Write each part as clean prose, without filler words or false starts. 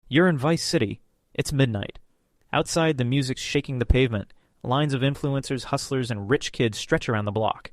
You're in Vice City. It's midnight. Outside, the music's shaking the pavement. Lines of influencers, hustlers, and rich kids stretch around the block.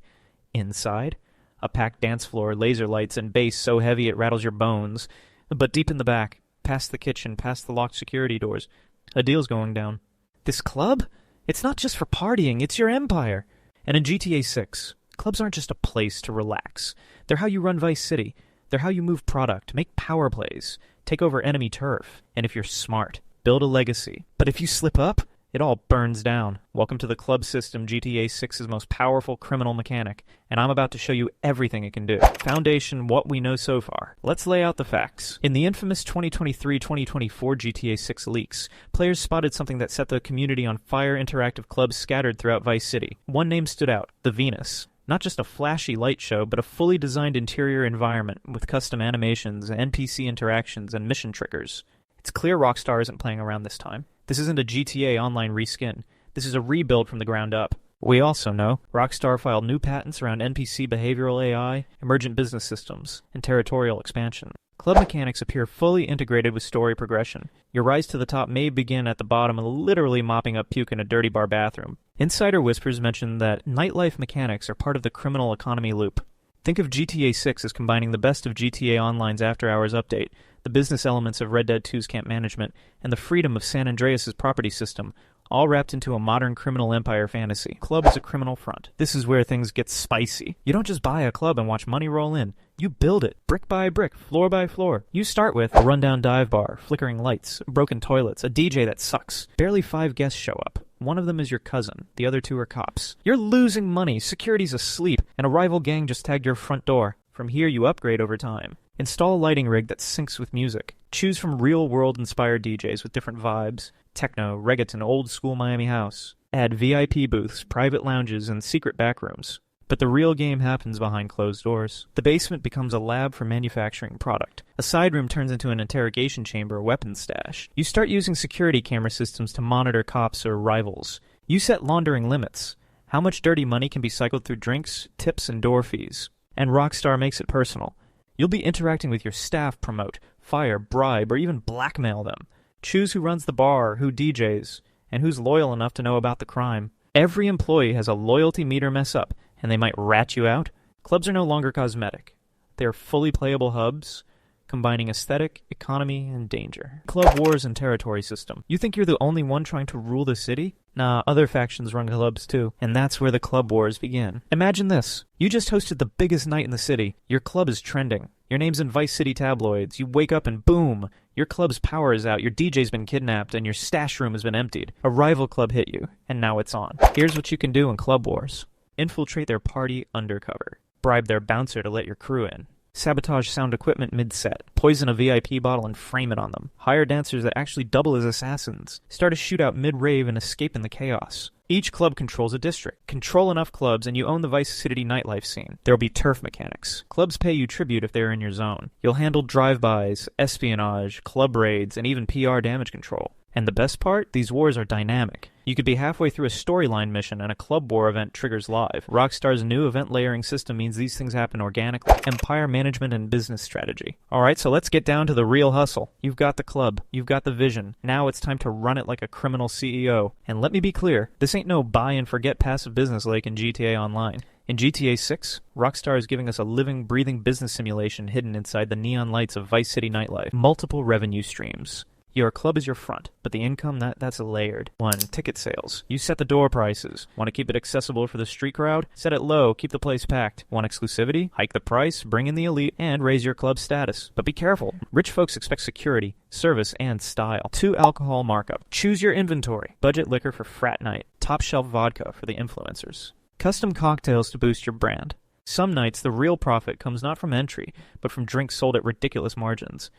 Inside, a packed dance floor, laser lights, and bass so heavy it rattles your bones. But deep in the back, past the kitchen, past the locked security doors, a deal's going down. This club? It's not just for partying, it's your empire. And in GTA 6, clubs aren't just a place to relax. They're how you run Vice City. They're how you move product, make power plays, take over enemy turf, and if you're smart, build a legacy. But if you slip up, it all burns down. Welcome to the club system, GTA 6's most powerful criminal mechanic, and I'm about to show you everything it can do. Foundation, what we know so far. Let's lay out the facts. In the infamous 2023-2024 GTA 6 leaks, players spotted something that set the community on fire. Interactive clubs scattered throughout Vice City. One name stood out, the Venus. Not just a flashy light show, but a fully designed interior environment with custom animations, NPC interactions, and mission triggers. It's clear Rockstar isn't playing around this time. This isn't a GTA Online reskin. This is a rebuild from the ground up. We also know Rockstar filed new patents around NPC behavioral AI, emergent business systems, and territorial expansion. Club mechanics appear fully integrated with story progression. Your rise to the top may begin at the bottom and literally mopping up puke in a dirty bar bathroom. Insider whispers mention that nightlife mechanics are part of the criminal economy loop. Think of GTA 6 as combining the best of GTA Online's after-hours update, the business elements of Red Dead 2's camp management, and the freedom of San Andreas' property system, all wrapped into a modern criminal empire fantasy. Club is a criminal front. This is where things get spicy. You don't just buy a club and watch money roll in. You build it, brick by brick, floor by floor. You start with a rundown dive bar, flickering lights, broken toilets, a DJ that sucks. Barely 5 guests show up. One of them is your cousin. The other 2 are cops. You're losing money, security's asleep, and a rival gang just tagged your front door. From here, you upgrade over time. Install a lighting rig that syncs with music. Choose from real-world inspired DJs with different vibes. Techno, reggaeton, old-school Miami house. Add VIP booths, private lounges, and secret backrooms. But the real game happens behind closed doors. The basement becomes a lab for manufacturing product. A side room turns into an interrogation chamber or weapons stash. You start using security camera systems to monitor cops or rivals. You set laundering limits. How much dirty money can be cycled through drinks, tips, and door fees. And Rockstar makes it personal. You'll be interacting with your staff, promote, fire, bribe, or even blackmail them. Choose who runs the bar, who DJs, and who's loyal enough to know about the crime. Every employee has a loyalty meter mess up, and they might rat you out. Clubs are no longer cosmetic. They are fully playable hubs, combining aesthetic, economy, and danger. Club wars and territory system. You think you're the only one trying to rule the city? Nah, other factions run clubs too, and that's where the club wars begin. Imagine this. You just hosted the biggest night in the city. Your club is trending. Your name's in Vice City tabloids. You wake up and boom! Your club's power is out, your DJ's been kidnapped, and your stash room has been emptied. A rival club hit you, and now it's on. Here's what you can do in club wars. Infiltrate their party undercover. Bribe their bouncer to let your crew in. Sabotage sound equipment mid-set. Poison a VIP bottle and frame it on them. Hire dancers that actually double as assassins. Start a shootout mid-rave and escape in the chaos. Each club controls a district. Control enough clubs and you own the Vice City nightlife scene. There'll be turf mechanics. Clubs pay you tribute if they're in your zone. You'll handle drive-bys, espionage, club raids, and even PR damage control. And the best part? These wars are dynamic. You could be halfway through a storyline mission and a club war event triggers live. Rockstar's new event layering system means these things happen organically. Empire management and business strategy. Alright, so let's get down to the real hustle. You've got the club. You've got the vision. Now it's time to run it like a criminal CEO. And let me be clear, this ain't no buy and forget passive business like in GTA Online. In GTA 6, Rockstar is giving us a living, breathing business simulation hidden inside the neon lights of Vice City nightlife. Multiple revenue streams. Your club is your front, but the income, that's layered. 1. Ticket sales. You set the door prices. Want to keep it accessible for the street crowd? Set it low, keep the place packed. Want exclusivity? Hike the price, bring in the elite, and raise your club status. But be careful. Rich folks expect security, service, and style. 2. Alcohol markup. Choose your inventory. Budget liquor for frat night. Top shelf vodka for the influencers. Custom cocktails to boost your brand. Some nights, the real profit comes not from entry, but from drinks sold at ridiculous margins.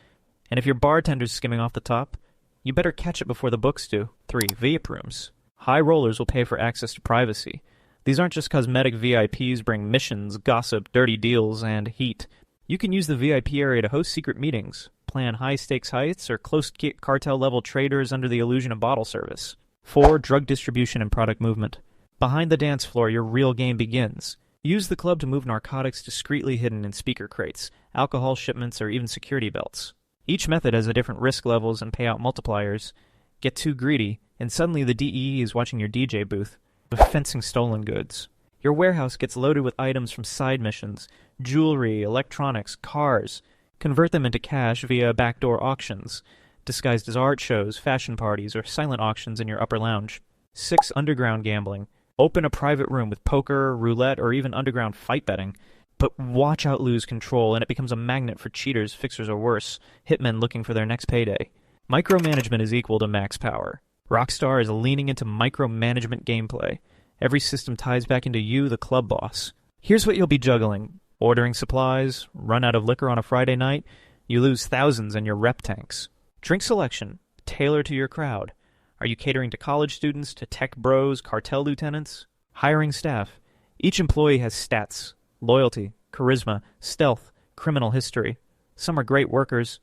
And if your bartender's skimming off the top, you better catch it before the books do. 3. VIP rooms. High rollers will pay for access to privacy. These aren't just cosmetic VIPs bring missions, gossip, dirty deals, and heat. You can use the VIP area to host secret meetings, plan high-stakes heists, or close cartel-level traders under the illusion of bottle service. 4. Drug distribution and product movement. Behind the dance floor, your real game begins. Use the club to move narcotics discreetly hidden in speaker crates, alcohol shipments, or even security belts. Each method has a different risk levels and payout multipliers. Get too greedy, and suddenly the DEE is watching your DJ booth, fencing stolen goods. Your warehouse gets loaded with items from side missions, jewelry, electronics, cars. Convert them into cash via backdoor auctions, disguised as art shows, fashion parties, or silent auctions in your upper lounge. 6. Underground gambling. Open a private room with poker, roulette, or even underground fight betting. But watch out lose control, and it becomes a magnet for cheaters, fixers, or worse, hitmen looking for their next payday. Micromanagement is equal to max power. Rockstar is leaning into micromanagement gameplay. Every system ties back into you, the club boss. Here's what you'll be juggling. Ordering supplies, run out of liquor on a Friday night, you lose thousands in your rep tanks. Drink selection, tailor to your crowd. Are you catering to college students, to tech bros, cartel lieutenants? Hiring staff. Each employee has stats, loyalty, charisma, stealth, criminal history. Some are great workers.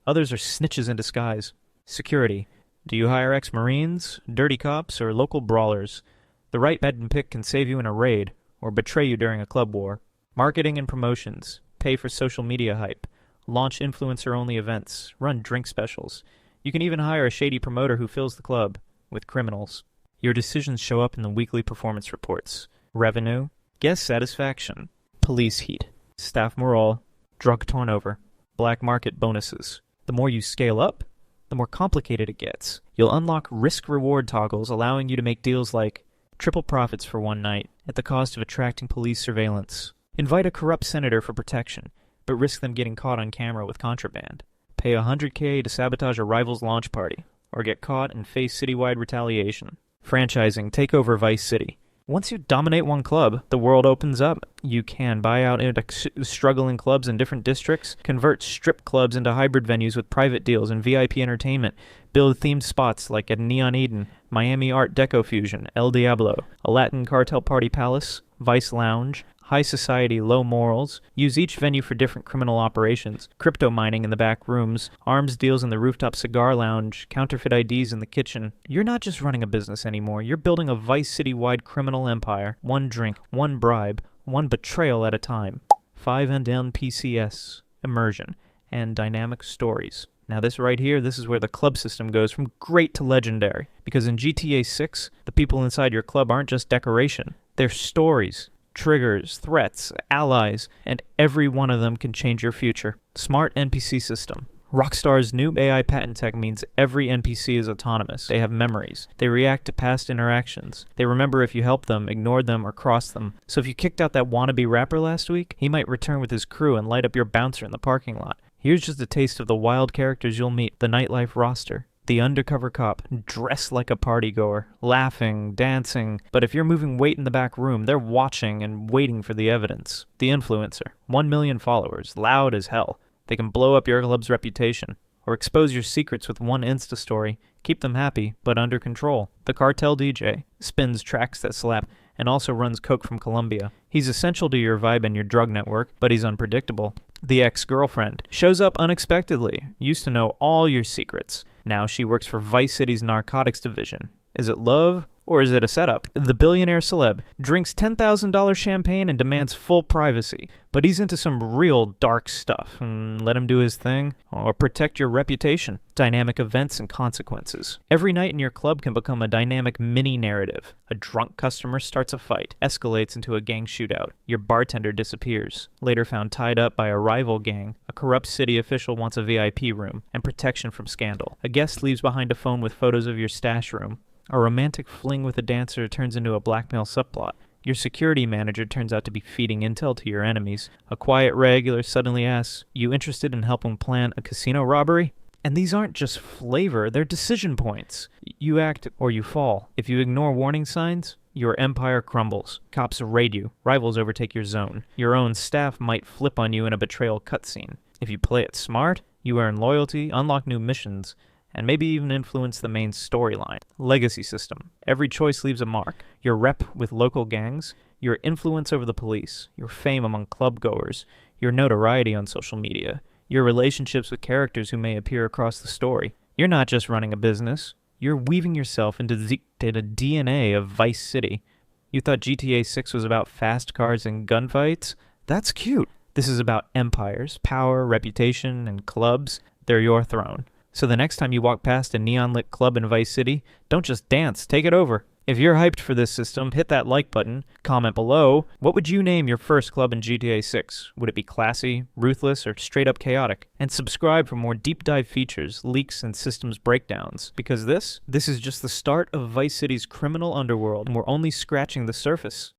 Others are snitches in disguise. Security. Do you hire ex-Marines, dirty cops, or local brawlers? The right bed and pick can save you in a raid, or betray you during a club war. Marketing and promotions. Pay for social media hype. Launch influencer-only events. Run drink specials. You can even hire a shady promoter who fills the club with criminals. Your decisions show up in the weekly performance reports. Revenue. Guest satisfaction. Police heat. Staff morale. Drug turnover. Black market bonuses. The more you scale up, the more complicated it gets. You'll unlock risk-reward toggles allowing you to make deals like triple profits for one night at the cost of attracting police surveillance. Invite a corrupt senator for protection, but risk them getting caught on camera with contraband. Pay $100K to sabotage a rival's launch party, or get caught and face citywide retaliation. Franchising, take over Vice City. Once you dominate one club, the world opens up. You can buy out into struggling clubs in different districts, convert strip clubs into hybrid venues with private deals and VIP entertainment, build themed spots like at Neon Eden, Miami Art Deco Fusion, El Diablo, a Latin cartel party palace, Vice Lounge, high society, low morals. Use each venue for different criminal operations. Crypto mining in the back rooms, arms deals in the rooftop cigar lounge, counterfeit IDs in the kitchen. You're not just running a business anymore. You're building a Vice City-wide criminal empire. One drink, one bribe, one betrayal at a time. 5 and down PCS, immersion, and dynamic stories. Now this right here, this is where the club system goes from great to legendary. Because in GTA 6, the people inside your club aren't just decoration. They're stories. Triggers, threats, allies, and every one of them can change your future. Smart NPC system. Rockstar's new AI patent tech means every NPC is autonomous. They have memories. They react to past interactions. They remember if you helped them, ignored them, or crossed them. So if you kicked out that wannabe rapper last week, he might return with his crew and light up your bouncer in the parking lot. Here's just a taste of the wild characters you'll meet. The nightlife roster. The undercover cop, dressed like a partygoer, laughing, dancing, but if you're moving weight in the back room, they're watching and waiting for the evidence. The influencer, 1 million followers, loud as hell. They can blow up your club's reputation, or expose your secrets with one Insta story, keep them happy, but under control. The cartel DJ, spins tracks that slap, and also runs coke from Colombia. He's essential to your vibe and your drug network, but he's unpredictable. The ex-girlfriend, shows up unexpectedly, used to know all your secrets. Now she works for Vice City's narcotics division. Is it love, or is it a setup? The billionaire celeb drinks $10,000 champagne and demands full privacy, but he's into some real dark stuff. Let him do his thing, or protect your reputation. Dynamic events and consequences. Every night in your club can become a dynamic mini-narrative. A drunk customer starts a fight, escalates into a gang shootout. Your bartender disappears, later found tied up by a rival gang. A corrupt city official wants a VIP room and protection from scandal. A guest leaves behind a phone with photos of your stash room. A romantic fling with a dancer turns into a blackmail subplot. Your security manager turns out to be feeding intel to your enemies. A quiet regular suddenly asks, "You interested in helping plan a casino robbery?" And these aren't just flavor, they're decision points. You act or you fall. If you ignore warning signs, your empire crumbles. Cops raid you. Rivals overtake your zone. Your own staff might flip on you in a betrayal cutscene. If you play it smart, you earn loyalty, unlock new missions, and maybe even influence the main storyline. Legacy system. Every choice leaves a mark. Your rep with local gangs, your influence over the police, your fame among clubgoers, your notoriety on social media, your relationships with characters who may appear across the story. You're not just running a business. You're weaving yourself into the DNA of Vice City. You thought GTA 6 was about fast cars and gunfights? That's cute. This is about empires, power, reputation, and clubs. they're your throne. So the next time you walk past a neon-lit club in Vice City, don't just dance, take it over. If you're hyped for this system, hit that like button, comment below, what would you name your first club in GTA 6? Would it be classy, ruthless, or straight up chaotic? And subscribe for more deep dive features, leaks, and systems breakdowns, because this is just the start of Vice City's criminal underworld, and we're only scratching the surface.